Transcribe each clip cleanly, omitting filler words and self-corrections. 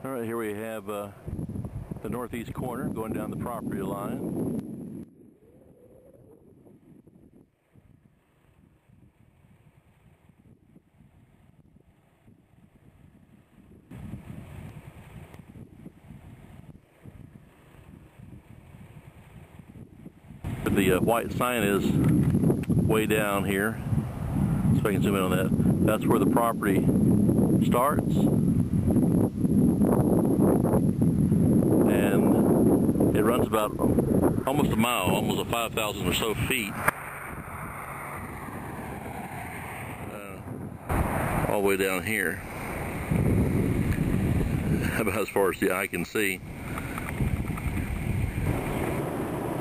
All right, here we have the northeast corner going down the property line. The white sign is way down here, so I can zoom in on that. That's where the property starts, and it runs about almost a mile, almost 5,000 or so feet, all the way down here, about as far as the eye can see.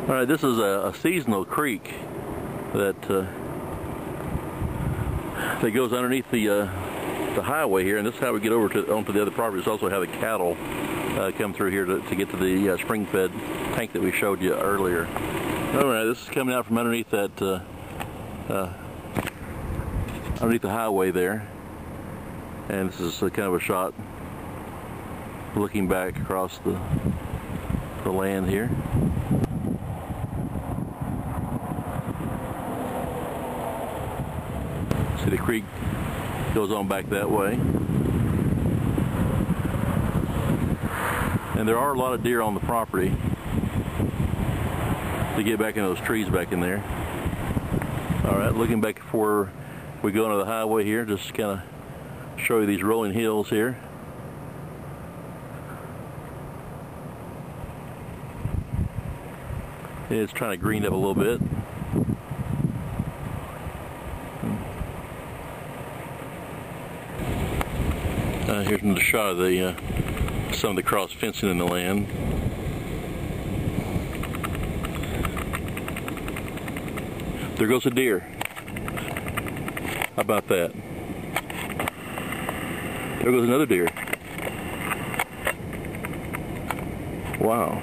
All right, this is a seasonal creek that goes underneath the highway here, and this is how we get over onto the other property. It's also how the cattle come through here to get to the spring-fed tank that we showed you earlier. All right, this is coming out from underneath that underneath the highway there, and this is kind of a shot looking back across the land here. See, the creek goes on back that way. And there are a lot of deer on the property to get back in those trees back in there. All right, looking back before we go into the highway here, just kind of show you these rolling hills here. It's trying to green up a little bit. Here's another shot of some of the cross fencing in the land. There goes a deer. How about that? There goes another deer. Wow.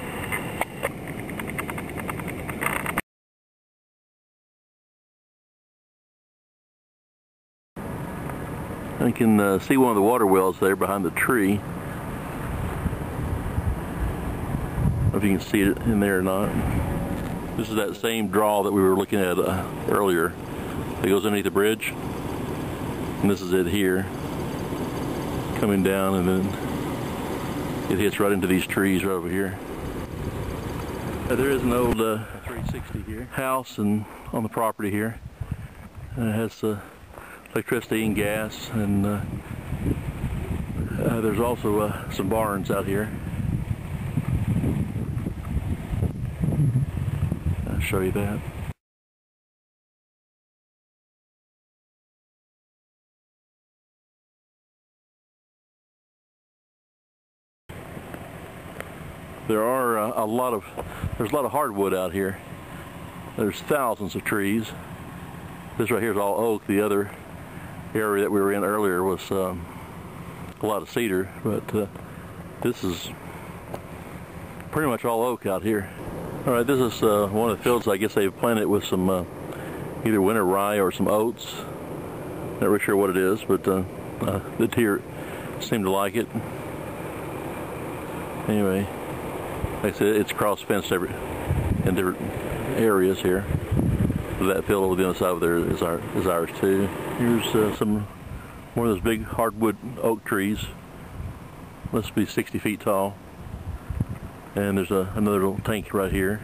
I can see one of the water wells there behind the tree. I don't know if you can see it in there or not. This is that same draw that we were looking at earlier. It goes underneath the bridge. And this is it here. Coming down, and then it hits right into these trees right over here. There is an old 360 here. House and on the property here. It has electricity and gas, and there's also some barns out here. I'll show you that. There's a lot of hardwood out here. There's thousands of trees. This right here is all oak. The other area that we were in earlier was a lot of cedar, but this is pretty much all oak out here. All right, this is one of the fields I guess they've planted with some either winter rye or some oats. Not really sure what it is, but the deer seem to like it. Anyway, like I said, it's cross-fenced in different areas here. That field over the other side of there is ours too. Here's one of those big hardwood oak trees. Must be 60 feet tall. And there's another little tank right here.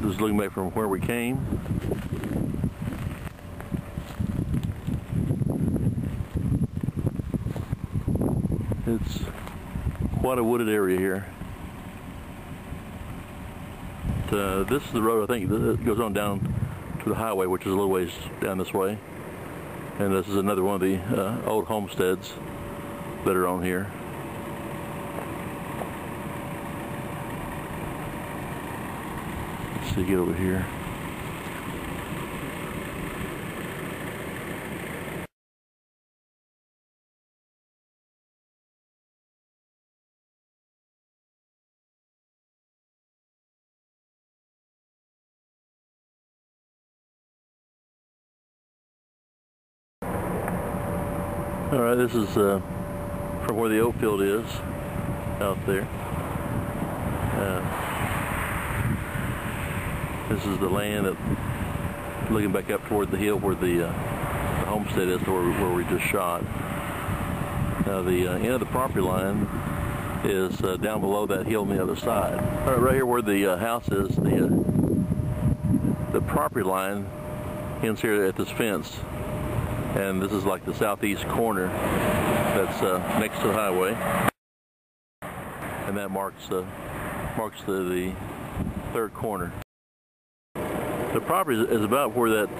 Just looking back from where we came. It's quite a wooded area here. This is the road, I think, that goes on down to the highway, which is a little ways down this way. And this is another one of the old homesteads that are on here. Let's see, get over here. All right, this is from where the oat field is out there. This is the land that, looking back up toward the hill where the homestead is, where we just shot. Now the end of the property line is down below that hill on the other side. All right, right here where the house is, the property line ends here at this fence, and this is like the southeast corner that's next to the highway, and that marks the third corner. The property is about where that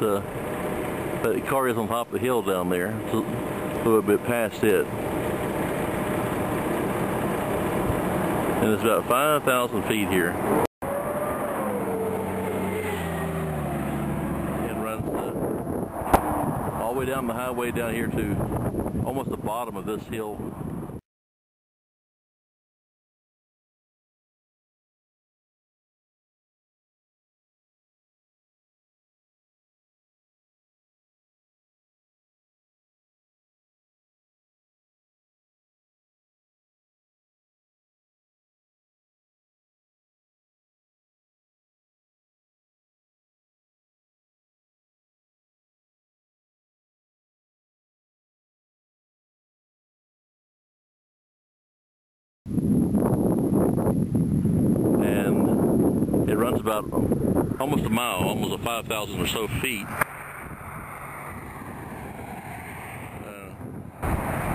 car is on top of the hill down there, a little bit past it. And it's about 5,000 feet here. It runs all the way down the highway down here to almost the bottom of this hill. And it runs about almost a mile, almost 5,000 or so feet,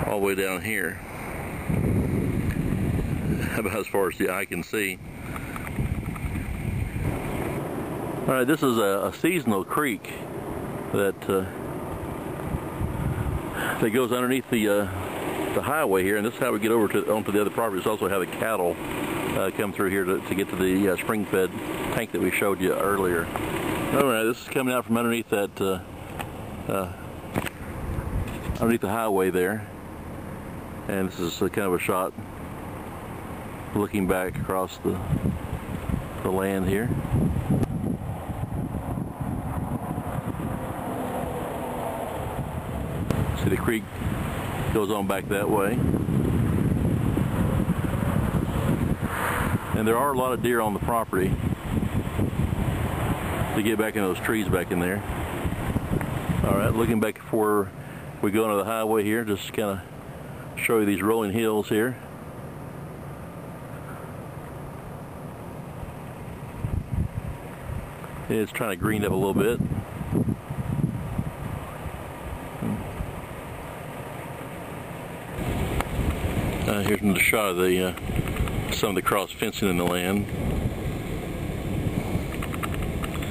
all the way down here, about as far as the eye can see. All right, this is a seasonal creek that goes underneath the highway here, and this is how we get over onto the other property. It's also how the cattle come through here to get to the spring-fed tank that we showed you earlier. All right, this is coming out from underneath that underneath the highway there, and this is kind of a shot looking back across the land here. See, the creek goes on back that way. And there are a lot of deer on the property to get back in those trees back in there. All right, looking back before we go into the highway here, just kind of show you these rolling hills here. It's trying to green up a little bit. Here's another shot of some of the cross fencing in the land.